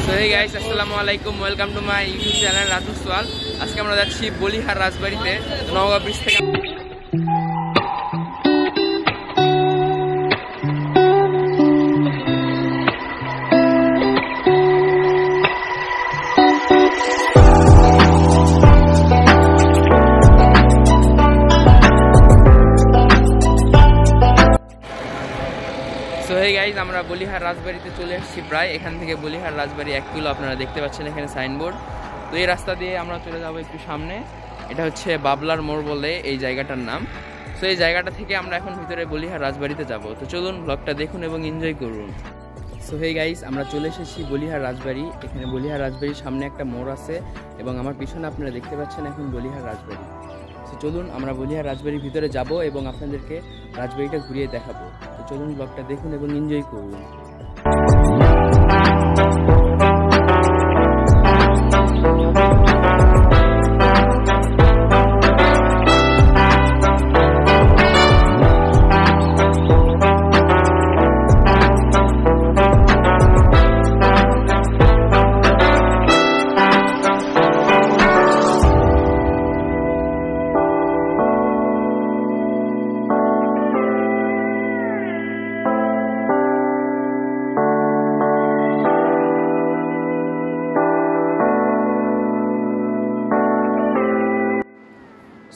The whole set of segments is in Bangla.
সো হে গাইস, আসসালামু আলাইকুম, welcome to my YouTube channel Raju সোয়াল। আজকে আমরা যাচ্ছি বলিহার রাজবাড়িতে, নওগাঁ ব্রিজ থেকে। সো হে গাইস, আমরা বলিহার রাজবাড়িতে চলে এসেছি প্রায়। এখান থেকে বলিহার রাজবাড়ি 1 কিলো, আপনারা দেখতে পাচ্ছেন এখানে সাইনবোর্ড। তো এই রাস্তা দিয়ে আমরা চলে যাবো একটু সামনে। এটা হচ্ছে বাবলার মোড় বলে এই জায়গাটার নাম। সো এই জায়গাটা থেকে আমরা এখন ভিতরে বলিহার রাজবাড়িতে যাব। তো চলুন, ব্লগটা দেখুন এবং এনজয় করুন। সো হে গাইস, আমরা চলে এসেছি বলিহার রাজবাড়ি। এখানে বলিহার রাজবাড়ির সামনে একটা মোড় আছে এবং আমার পিছনে আপনারা দেখতে পাচ্ছেন এখন বলিহার রাজবাড়ি। তো চলুন, আমরা বলিহার রাজবাড়ির ভিতরে যাব এবং আপনাদেরকে রাজবাড়িটা ঘুরিয়ে দেখাবো। তো চলুন, ব্লগটা দেখুন এবং এনজয় করুন।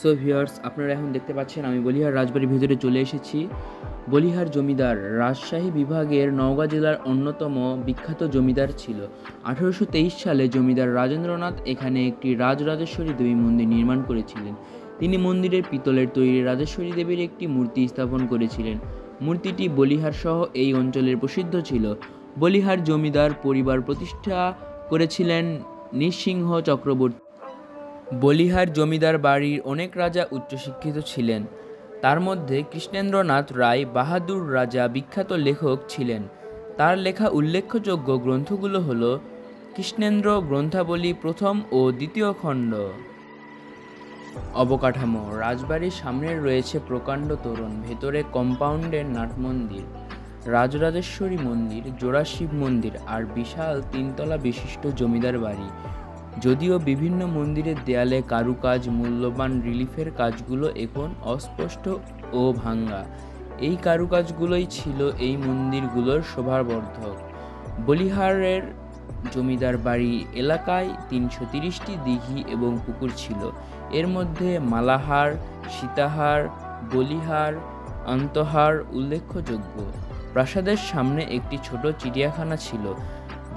সো ভিউয়ার্স, আপনারা এখন দেখতে পাচ্ছেন আমি বলিহার রাজবাড়ির ভিতরে চলে এসেছি। বলিহার জমিদার রাজশাহী বিভাগের নওগাঁ জেলার অন্যতম বিখ্যাত জমিদার ছিল। 1823 সালে জমিদার রাজেন্দ্রনাথ এখানে একটি রাজরাজেশ্বরী দেবী মন্দির নির্মাণ করেছিলেন। তিনি মন্দিরের পিতলের তৈরি রাজেশ্বরী দেবীর একটি মূর্তি স্থাপন করেছিলেন। মূর্তিটি বলিহার সহ এই অঞ্চলের প্রসিদ্ধ ছিল। বলিহার জমিদার পরিবার প্রতিষ্ঠা করেছিলেন নৃসিংহ চক্রবর্তী। বলিহার জমিদার বাড়ির অনেক রাজা উচ্চশিক্ষিত ছিলেন। তার মধ্যে কৃষ্ণেন্দ্রনাথ রায় বাহাদুর রাজা বিখ্যাত লেখক ছিলেন। তার লেখা উল্লেখযোগ্য গ্রন্থগুলো হল কৃষ্ণেন্দ্র গ্রন্থাবলী প্রথম ও দ্বিতীয় খণ্ড। অবকাঠামো: রাজবাড়ির সামনে রয়েছে প্রকাণ্ড তোরণ, ভেতরে কম্পাউন্ডের নাটমন্দির, রাজরাজেশ্বরী মন্দির, জোড়া শিব মন্দির আর বিশাল 3 তলা বিশিষ্ট জমিদার বাড়ি। যদিও বিভিন্ন মন্দিরের দেয়ালে কারুকাজ, মূল্যবান রিলিফের কাজগুলো এখন অস্পষ্ট ও ভাঙ্গা। এই কারুকাজগুলোই ছিল এই মন্দিরগুলোর শোভাবর্ধক। বলিহারের জমিদার বাড়ি এলাকায় 330টি দিঘি এবং পুকুর ছিল। এর মধ্যে মালাহার, সীতাহার, বলিহার, অন্তহার উল্লেখযোগ্য। প্রাসাদের সামনে একটি ছোট চিড়িয়াখানা ছিল,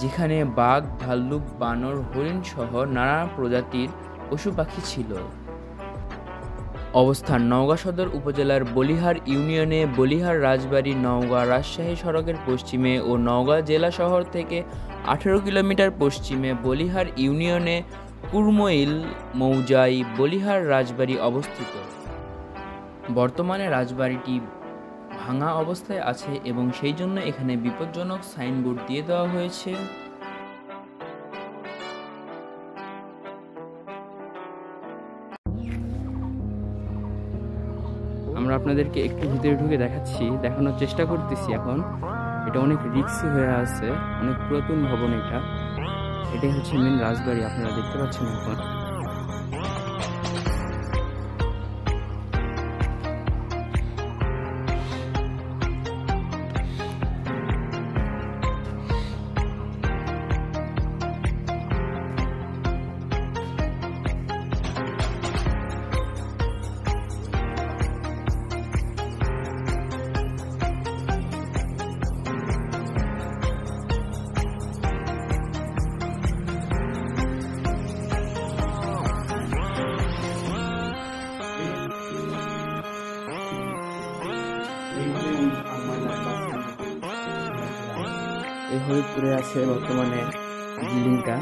যেখানে বাঘ, ভাল্লুক, বানর, হরিণ সহ নানা প্রজাতির পশু পাখি ছিল। অবস্থান: নওগাঁ সদর উপজেলার বলিহার ইউনিয়নে। বলিহার রাজবাড়ি নওগাঁ রাজশাহী সড়কের পশ্চিমে ও নওগাঁ জেলা শহর থেকে 18 কিলোমিটার পশ্চিমে। বলিহার ইউনিয়নে কুরমইল মৌজায় বলিহার রাজবাড়ি অবস্থিত। বর্তমানে রাজবাড়িটি ভাঙা অবস্থায় আছে এবং সেই জন্য এখানে বিপজ্জনক সাইনবোর্ড দিয়ে দেওয়া হয়েছে। আমরা আপনাদেরকে একটু ভিতরে ঢুকে দেখানোর চেষ্টা করতেছি। এখন এটা অনেক রিস্কি হয়ে আছে, অনেক পুরাতন ভবন। এটাই হচ্ছে মেন রাজবাড়ি, আপনারা দেখতে পাচ্ছেন এখন। এই হরিপুরে আছে বর্তমানে বিল্ডিংটা।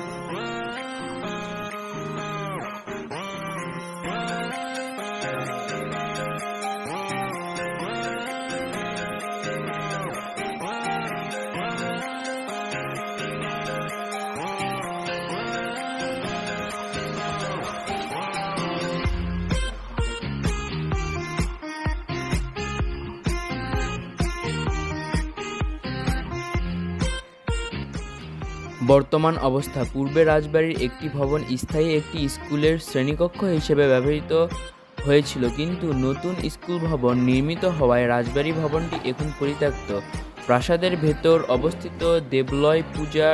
বর্তমান অবস্থা। পূর্বে রাজবাড়ির একটি ভবন স্থায়ী একটি স্কুলের শ্রেণীকক্ষ হিসেবে ব্যবহৃত হয়েছিল, কিন্তু নতুন স্কুল ভবন নির্মিত হওয়ায় রাজবাড়ি ভবনটি এখন পরিত্যক্ত। প্রাসাদের ভেতর অবস্থিত দেবালয় পূজা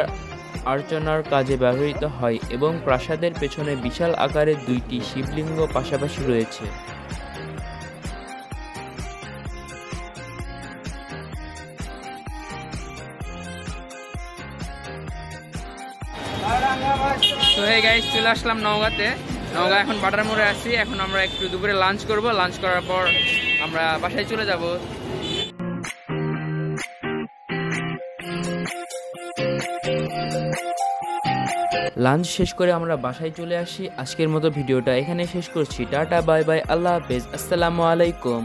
অর্চনার কাজে ব্যবহৃত হয় এবং প্রাসাদের পেছনে বিশাল আকারের দুইটি শিবলিঙ্গ পাশাপাশি রয়েছে। তো হে গাইস, চলে আসলাম নওগাঁতে। নওগাঁ এখন বাটার মোড়ে আছি। এখন আমরা একটু দুপুরে লাঞ্চ করব। লাঞ্চ করার পর আমরা বাসায় চলে যাব। লাঞ্চ শেষ করে আমরা বাসায় চলে আসি। আজকের মতো ভিডিওটা এখানে শেষ করছি। টাটা, বাই বাই, আল্লাহ হাফেজ, আসসালামু আলাইকুম।